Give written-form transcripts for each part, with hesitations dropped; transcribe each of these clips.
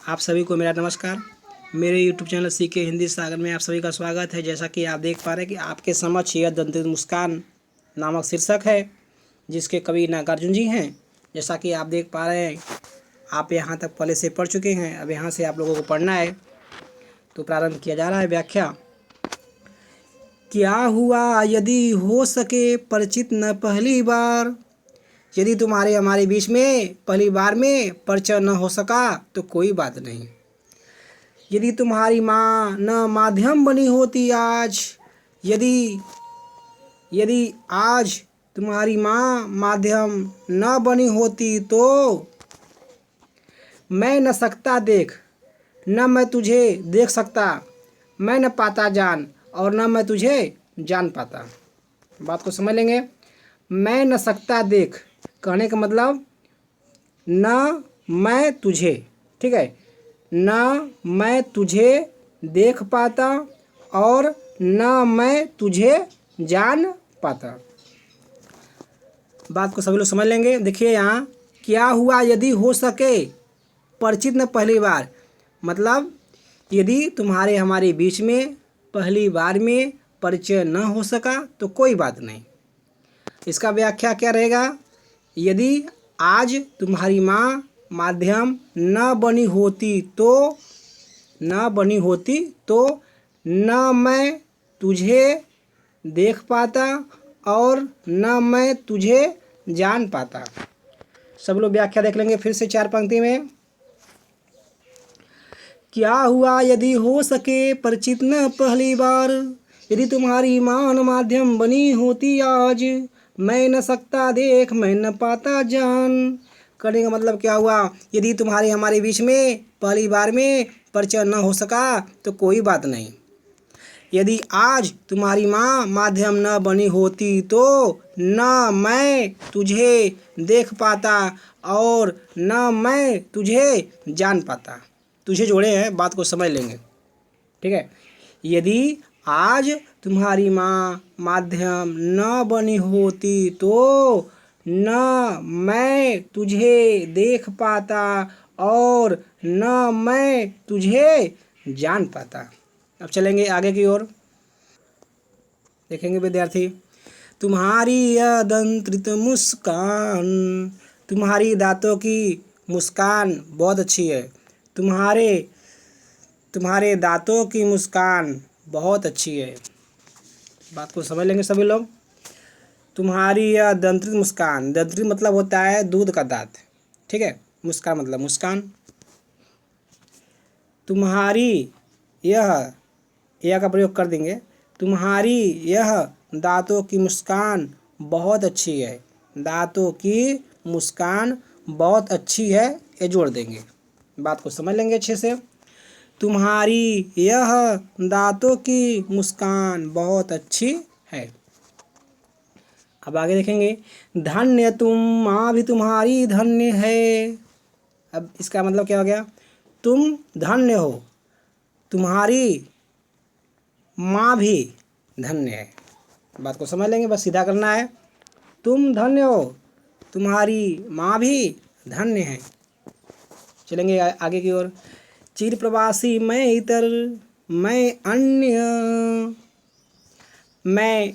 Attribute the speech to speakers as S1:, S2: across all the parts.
S1: आप सभी को मेरा नमस्कार। मेरे YouTube चैनल सीके हिंदी सागर में आप सभी का स्वागत है। जैसा कि आप देख पा रहे हैं कि आपके समक्ष यह दंतित मुस्कान नामक शीर्षक है, जिसके कवि नागार्जुन जी हैं। जैसा कि आप देख पा रहे हैं, आप यहाँ तक पहले से पढ़ चुके हैं, अब यहाँ से आप लोगों को पढ़ना है। तो प्रारंभ किया जा रहा है। व्याख्या। क्या हुआ यदि हो सके परिचित न पहली बार। यदि तुम्हारे हमारे बीच में पहली बार में परिचय न हो सका तो कोई बात नहीं। यदि तुम्हारी माँ न माध्यम बनी होती आज, यदि यदि आज तुम्हारी माँ माध्यम न बनी होती तो मैं न सकता देख, न मैं तुझे देख सकता, मैं न पाता जान और न मैं तुझे जान पाता। बात को समझ लेंगे। मैं न सकता देख कहने का मतलब न मैं तुझे, ठीक है, न मैं तुझे देख पाता और न मैं तुझे जान पाता। बात को सभी लोग समझ लेंगे। देखिए यहाँ, क्या हुआ यदि हो सके परिचित न पहली बार, मतलब यदि तुम्हारे हमारे बीच में पहली बार में परिचय न हो सका तो कोई बात नहीं। इसका व्याख्या क्या रहेगा। यदि आज तुम्हारी माँ माध्यम न बनी होती तो न मैं तुझे देख पाता और न मैं तुझे जान पाता। सब लोग व्याख्या देख लेंगे फिर से 4 पंक्ति में। क्या हुआ यदि हो सके परिचित न पहली बार, यदि तुम्हारी मान माध्यम बनी होती आज, मैं न सकता देख, मैं न पाता जान। करने का मतलब क्या हुआ, यदि तुम्हारे हमारे बीच में पहली बार में परिचय न हो सका तो कोई बात नहीं। यदि आज तुम्हारी माँ माध्यम न बनी होती तो न मैं तुझे देख पाता और न मैं तुझे जान पाता। तुझे जोड़े हैं, बात को समझ लेंगे, ठीक है। यदि आज तुम्हारी माँ माध्यम न बनी होती तो न मैं तुझे देख पाता और न मैं तुझे जान पाता। अब चलेंगे आगे की ओर। देखेंगे विद्यार्थी, तुम्हारी यह दंत्रित मुस्कान, तुम्हारी दांतों की मुस्कान बहुत अच्छी है। तुम्हारे दांतों की मुस्कान बहुत अच्छी है। बात को समझ लेंगे सभी लोग। तुम्हारी यह दंत्रित मुस्कान, दंत्रित मतलब होता है दूध का दांत, ठीक है। मुस्कान मतलब मुस्कान। तुम्हारी यह का प्रयोग कर देंगे। तुम्हारी यह दांतों की मुस्कान बहुत अच्छी है। दांतों की मुस्कान बहुत अच्छी है, ये जोड़ देंगे। बात को समझ लेंगे अच्छे से। तुम्हारी यह दांतों की मुस्कान बहुत अच्छी है। अब आगे देखेंगे, धन्य तुम माँ भी तुम्हारी धन्य है। अब इसका मतलब क्या हो गया, तुम धन्य हो, तुम्हारी माँ भी धन्य है। बात को समझ लेंगे, बस सीधा करना है। तुम धन्य हो, तुम्हारी माँ भी धन्य है। चलेंगे आगे की ओर। चिर प्रवासी मैं इतर, मैं अन्य, मैं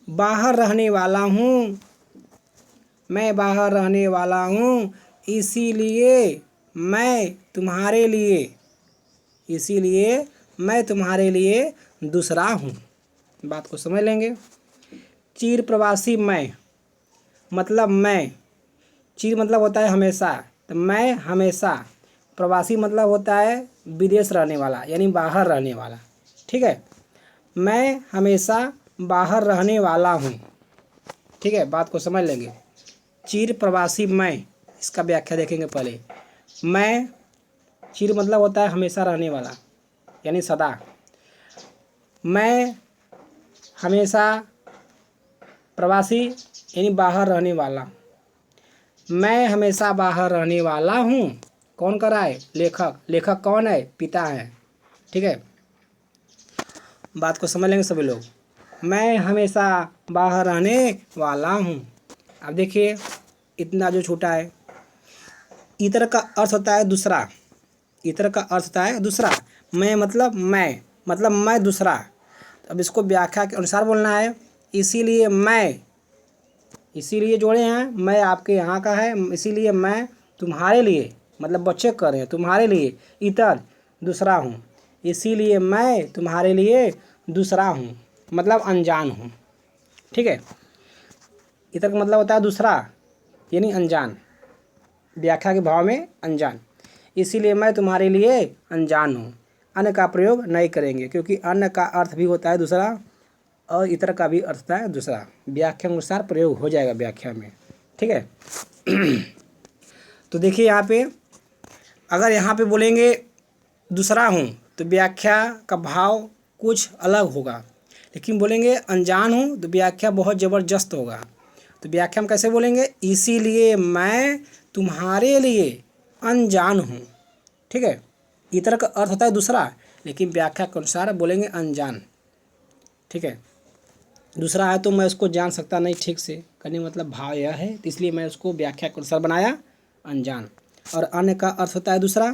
S1: बाहर रहने वाला हूँ, मैं बाहर रहने वाला हूँ, इसीलिए मैं तुम्हारे लिए दूसरा हूँ। बात को समझ लेंगे। चिर प्रवासी मैं मतलब मैं, चिर मतलब होता है हमेशा, तो मैं हमेशा, प्रवासी मतलब होता है विदेश रहने वाला यानी बाहर रहने वाला, ठीक है। मैं हमेशा बाहर रहने वाला हूँ, ठीक है। बात को समझ लेंगे। चिर प्रवासी मैं, इसका व्याख्या देखेंगे पहले। मैं, चिर मतलब होता है हमेशा रहने वाला यानी सदा। मैं हमेशा, प्रवासी यानी बाहर रहने वाला। मैं हमेशा बाहर रहने वाला हूँ। कौन कर रहा है, लेखक। लेखक कौन है, पिता है, ठीक है। बात को समझ लेंगे सभी लोग। मैं हमेशा बाहर रहने वाला हूँ। अब देखिए, इतना जो छोटा है, इतर का अर्थ होता है दूसरा, इतर का अर्थ होता है दूसरा। मैं मतलब मैं दूसरा। अब इसको व्याख्या के अनुसार बोलना है। इसीलिए मैं, इसीलिए जोड़े हैं, मैं आपके यहाँ का है, इसीलिए मैं तुम्हारे लिए, मतलब बच्चे कर रहे हैं तुम्हारे लिए, इतर दूसरा हूँ, इसीलिए मैं तुम्हारे लिए दूसरा हूँ, मतलब अनजान हूँ। ठीक है, इतर का मतलब होता है दूसरा, यानी अनजान, व्याख्या के भाव में अनजान। इसीलिए मैं तुम्हारे लिए अनजान हूँ। अन्य का प्रयोग नहीं करेंगे, क्योंकि अन्य का अर्थ भी होता है दूसरा और इतर का भी अर्थ होता है दूसरा। व्याख्या अनुसार प्रयोग हो जाएगा व्याख्या में। ठीक है। तो देखिए यहाँ पे, अगर यहाँ पे बोलेंगे दूसरा हूँ तो व्याख्या का भाव कुछ अलग होगा, लेकिन बोलेंगे अनजान हूँ तो व्याख्या बहुत ज़बरदस्त होगा। तो व्याख्या में कैसे बोलेंगे, इसीलिए मैं तुम्हारे लिए अनजान हूँ। ठीक है, इतर का अर्थ होता है दूसरा, लेकिन व्याख्या के अनुसार बोलेंगे अनजान। ठीक है, दूसरा है तो मैं उसको जान सकता नहीं ठीक से, कहने मतलब भाव यह है, तो इसलिए मैं उसको व्याख्या के अनुसार बनाया अनजान। और अन्य का अर्थ होता है दूसरा,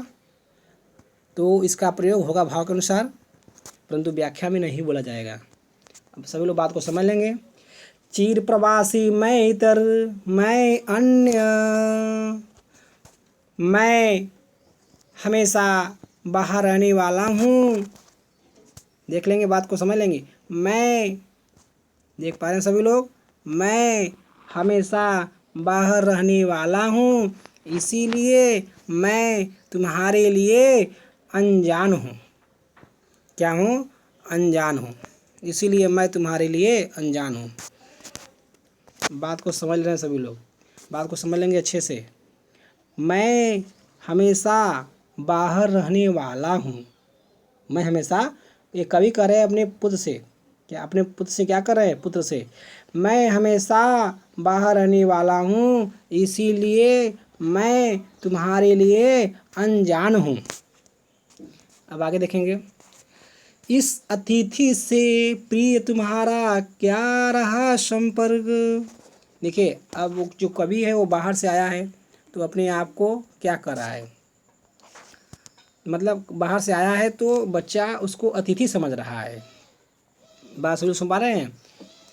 S1: तो इसका प्रयोग होगा भाव के अनुसार, परंतु व्याख्या में नहीं बोला जाएगा। अब सभी लोग बात को समझ लेंगे। चिर प्रवासी मैं इतर, मैं अन्य, मैं हमेशा बाहर रहने वाला हूँ। देख लेंगे, बात को समझ लेंगे। मैं, देख पा रहे हैं सभी लोग, मैं हमेशा बाहर रहने वाला हूँ, इसीलिए मैं तुम्हारे लिए अनजान हूँ। क्या हूँ, अनजान हूँ, इसीलिए मैं तुम्हारे लिए अनजान हूँ। बात को समझ रहे हैं सभी लोग, बात को समझ लेंगे अच्छे से। मैं हमेशा बाहर रहने वाला हूँ, मैं हमेशा, ये कवि कह रहे हैं अपने पुत्र से, क्या अपने पुत्र से क्या कर रहे हैं, पुत्र से, मैं हमेशा बाहर रहने वाला हूँ, इसीलिए मैं तुम्हारे लिए अनजान हूँ। अब आगे देखेंगे। इस अतिथि से प्रिय तुम्हारा क्या रहा संपर्क। देखिए, अब वो जो कवि है वो बाहर से आया है, तो अपने आप को क्या कर रहा है, मतलब बाहर से आया है तो बच्चा उसको अतिथि समझ रहा है। बात सुन पा रहे हैं।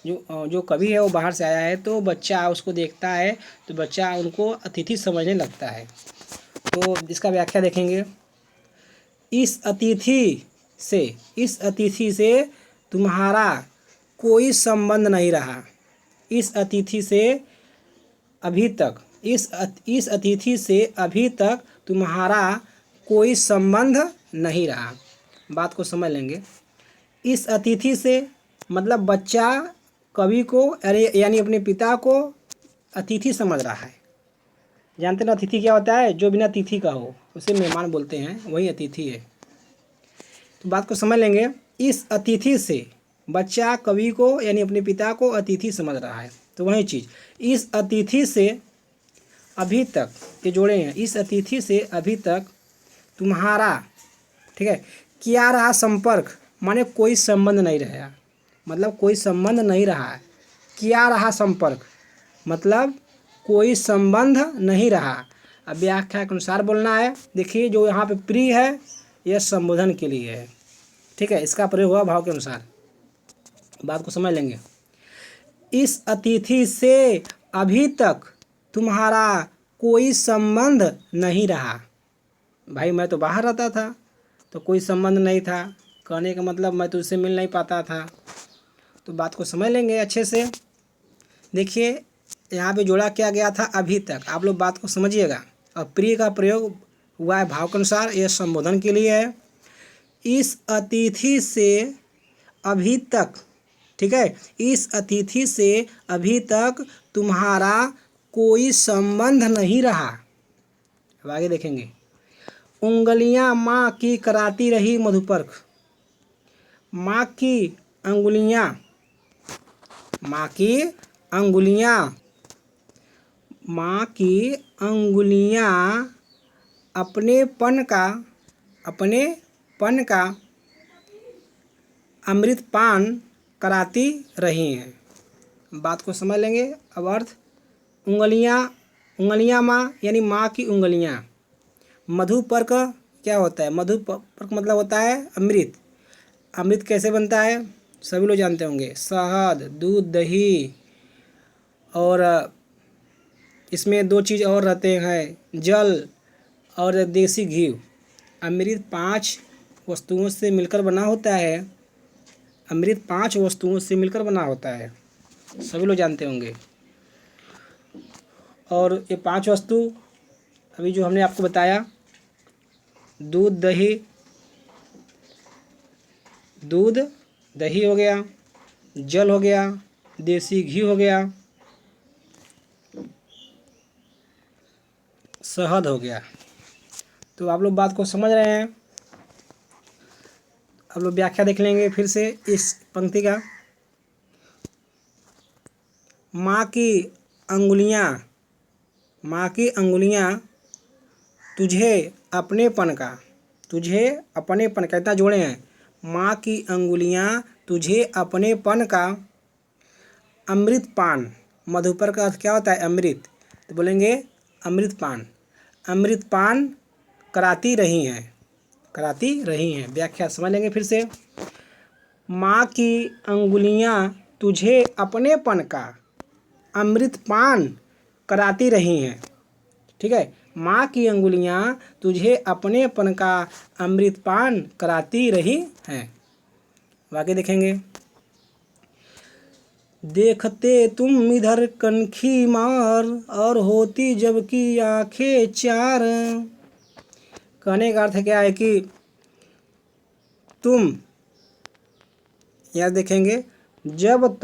S1: जो कवि है वो बाहर से आया है तो बच्चा उसको देखता है तो बच्चा उनको अतिथि समझने लगता है। तो इसका व्याख्या देखेंगे। इस अतिथि से तुम्हारा कोई संबंध नहीं रहा। इस अतिथि से अभी तक, इस अतिथि से अभी तक तुम्हारा कोई संबंध नहीं रहा। बात को समझ लेंगे। इस अतिथि से मतलब बच्चा कवि को यानी अपने पिता को अतिथि समझ रहा है। जानते ना अतिथि क्या होता है, जो बिना तिथि का हो उसे मेहमान बोलते हैं, वही अतिथि है। तो बात को समझ लेंगे। इस अतिथि से बच्चा कवि को यानी अपने पिता को अतिथि समझ रहा है, तो वही चीज़। इस अतिथि से अभी तक, ये जोड़े हैं, इस अतिथि से अभी तक तुम्हारा, ठीक है, क्या रहा संपर्क, माने कोई संबंध नहीं रहा, मतलब कोई संबंध नहीं रहा। क्या रहा संपर्क, मतलब कोई संबंध नहीं रहा। अब व्याख्या के अनुसार बोलना है। देखिए, जो यहाँ पे प्रिय है यह संबोधन के लिए है। ठीक है, इसका प्रयोग हुआ भाव के अनुसार। बात को समझ लेंगे। इस अतिथि से अभी तक तुम्हारा कोई संबंध नहीं रहा। भाई मैं तो बाहर रहता था तो कोई संबंध नहीं था, कहने का मतलब मैं तो उससे मिल नहीं पाता था। तो बात को समझ लेंगे अच्छे से। देखिए, यहाँ पे जोड़ा क्या गया था, अभी तक। आप लोग बात को समझिएगा। और प्रिय का प्रयोग हुआ है भाव के अनुसार, यह संबोधन के लिए है। इस अतिथि से अभी तक, ठीक है, इस अतिथि से अभी तक तुम्हारा कोई संबंध नहीं रहा। अब आगे देखेंगे। उंगलियां माँ की कराती रही मधुपर्क। माँ की अंगुलियां, माँ की अंगुलियां, माँ की अंगुलियां अपने पन का अमृतपान कराती रही हैं। बात को समझ लेंगे। अब अर्थ, उंगलियां माँ यानी माँ की उंगलियां, मधुपर्क क्या होता है? मधुपर्क मतलब होता है अमृत। अमृत कैसे बनता है? सभी लोग जानते होंगे, शहद, दूध, दही, और इसमें दो चीज़ और रहते हैं, जल और देसी घी। अमृत 5 वस्तुओं से मिलकर बना होता है। अमृत 5 वस्तुओं से मिलकर बना होता है, सभी लोग जानते होंगे। और ये 5 वस्तु अभी जो हमने आपको बताया, दूध दही हो गया, जल हो गया, देसी घी हो गया, शहद हो गया। तो आप लोग बात को समझ रहे हैं। अब लोग व्याख्या देख लेंगे फिर से इस पंक्ति का। माँ की अंगुलियाँ तुझे अपनेपन का इतना जोड़े हैं। माँ की अंगुलियाँ तुझे अपनेपन का अमृतपान। मधुपर का अर्थ क्या होता है? अमृत। तो बोलेंगे अमृतपान कराती रही हैं। व्याख्या समझ लेंगे फिर से। माँ की अंगुलियाँ तुझे अपनेपन का अमृतपान कराती रही हैं। ठीक है, माँ की अंगुलियाँ तुझे अपनेपन का अमृतपान कराती रही हैं। वाक्य देखेंगे। देखते तुम इधर कनखी मार और होती जबकि आंखें चार। कहने का अर्थ क्या है कि तुम, यहाँ देखेंगे, जब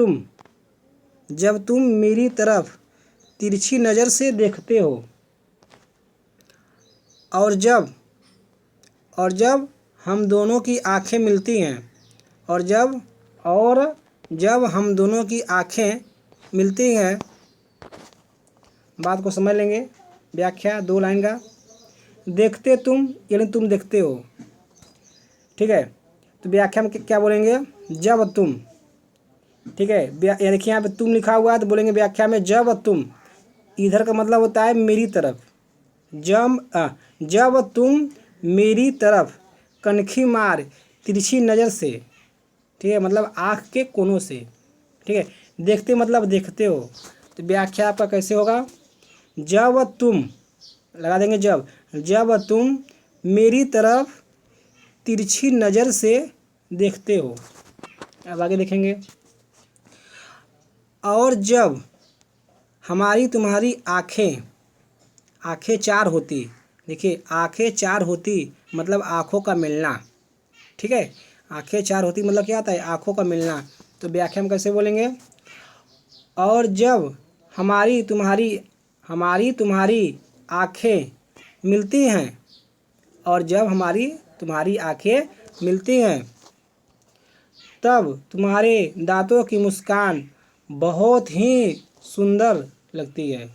S1: तुम मेरी तरफ तिरछी नज़र से देखते हो और जब हम दोनों की आंखें मिलती हैं, और जब हम दोनों की आंखें मिलती हैं। बात को समझ लेंगे। व्याख्या 2 लाइन का। देखते तुम यानी तुम देखते हो। ठीक है, तो व्याख्या में क्या बोलेंगे? जब तुम। ठीक है, यानी देखिए यहाँ पे तुम लिखा हुआ है, तो बोलेंगे व्याख्या में जब तुम। इधर का मतलब होता है मेरी तरफ। जब तुम मेरी तरफ कनखी मार तिरछी नज़र से। ठीक है, मतलब आँख के कोनों से। ठीक है, देखते मतलब देखते हो। तो व्याख्या आपका कैसे होगा? जब तुम, लगा देंगे जब तुम मेरी तरफ तिरछी नज़र से देखते हो। अब आगे देखेंगे। और जब हमारी तुम्हारी आँखें चार होती। देखिए, आँखें चार होती मतलब आँखों का मिलना। ठीक है, आँखें चार होती मतलब क्या आता है? आँखों का मिलना। तो व्याख्या में कैसे बोलेंगे? और जब हमारी तुम्हारी आँखें मिलती हैं, और जब हमारी तुम्हारी आँखें मिलती हैं, तब तुम्हारे दांतों की मुस्कान बहुत ही सुंदर लगती है।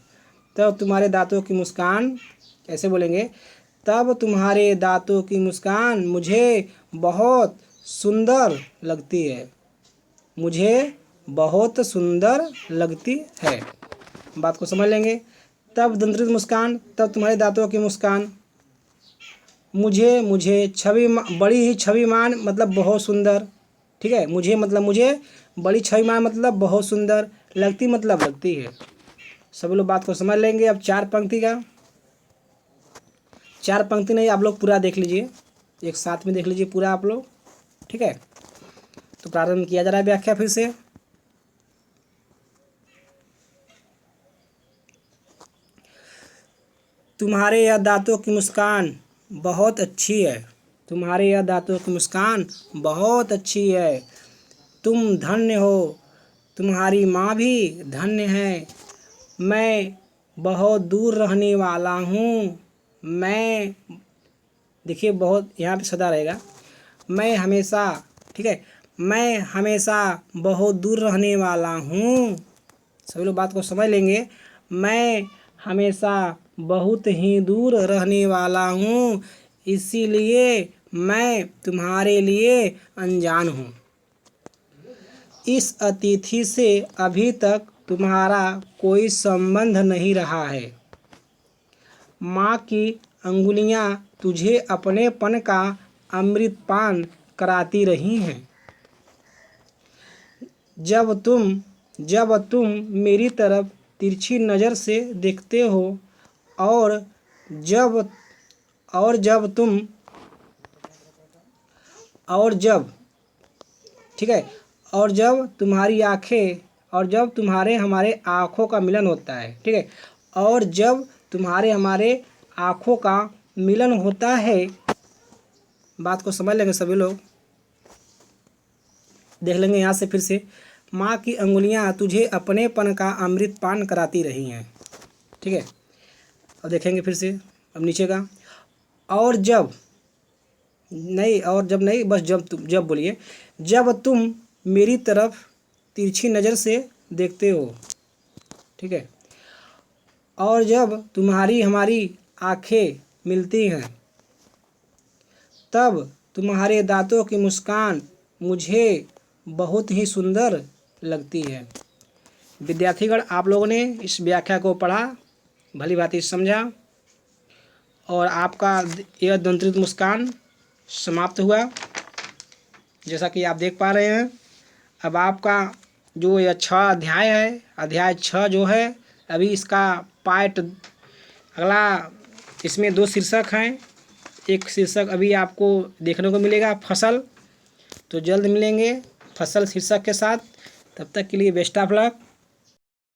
S1: तब तुम्हारे दांतों की मुस्कान, कैसे बोलेंगे? तब तुम्हारे दांतों की मुस्कान मुझे बहुत सुंदर लगती है। मुझे बहुत सुंदर लगती है। बात को समझ लेंगे। तब दंत्रित मुस्कान, तब तुम्हारे दांतों की मुस्कान। मुझे बड़ी ही छविमान मतलब बहुत सुंदर। ठीक है, मुझे मतलब मुझे, बड़ी छविमान मतलब बहुत सुंदर, लगती मतलब लगती है। सभी लोग बात को समझ लेंगे। अब 4 पंक्ति का, 4 पंक्ति नहीं, आप लोग पूरा देख लीजिए, एक साथ में देख लीजिए पूरा आप लोग। ठीक है, तो प्रारंभ किया जा रहा है व्याख्या फिर से। तुम्हारे यह दांतों की मुस्कान बहुत अच्छी है। तुम्हारे यह दांतों की मुस्कान बहुत अच्छी है। तुम धन्य हो, तुम्हारी माँ भी धन्य है। मैं बहुत दूर रहने वाला हूँ। मैं, देखिए बहुत यहाँ पे सदा रहेगा। मैं हमेशा, ठीक है, मैं हमेशा बहुत दूर रहने वाला हूँ। सभी लोग बात को समझ लेंगे। मैं हमेशा बहुत ही दूर रहने वाला हूँ, इसीलिए मैं तुम्हारे लिए अनजान हूँ। इस अतिथि से अभी तक तुम्हारा कोई संबंध नहीं रहा है। माँ की अंगुलियां तुझे अपनेपन का अमृतपान कराती रही हैं। जब तुम मेरी तरफ तिरछी नज़र से देखते हो और जब और जब तुम और जब ठीक है और जब तुम्हारी आंखें और जब तुम्हारे हमारे आँखों का मिलन होता है, ठीक है, और जब तुम्हारे हमारे आँखों का मिलन होता है। बात को समझ लेंगे सभी लोग, देख लेंगे यहाँ से फिर से। माँ की अंगुलियाँ तुझे अपनेपन का अमृतपान कराती रही हैं, ठीक है। अब देखेंगे फिर से, अब नीचे का और जब नहीं, बस जब बोलिए। जब तुम मेरी तरफ तिरछी नज़र से देखते हो, ठीक है, और जब तुम्हारी हमारी आंखें मिलती हैं, तब तुम्हारे दांतों की मुस्कान मुझे बहुत ही सुंदर लगती है। विद्यार्थीगण, आप लोगों ने इस व्याख्या को पढ़ा, भली भांति समझा और आपका यह दंत्रित मुस्कान समाप्त हुआ, जैसा कि आप देख पा रहे हैं। अब आपका जो यह 6 अध्याय है, अध्याय 6 जो है, अभी इसका पार्ट अगला, इसमें 2 शीर्षक हैं। एक शीर्षक अभी आपको देखने को मिलेगा फसल, तो जल्द मिलेंगे फसल शीर्षक के साथ। तब तक के लिए बेस्ट ऑफ लक।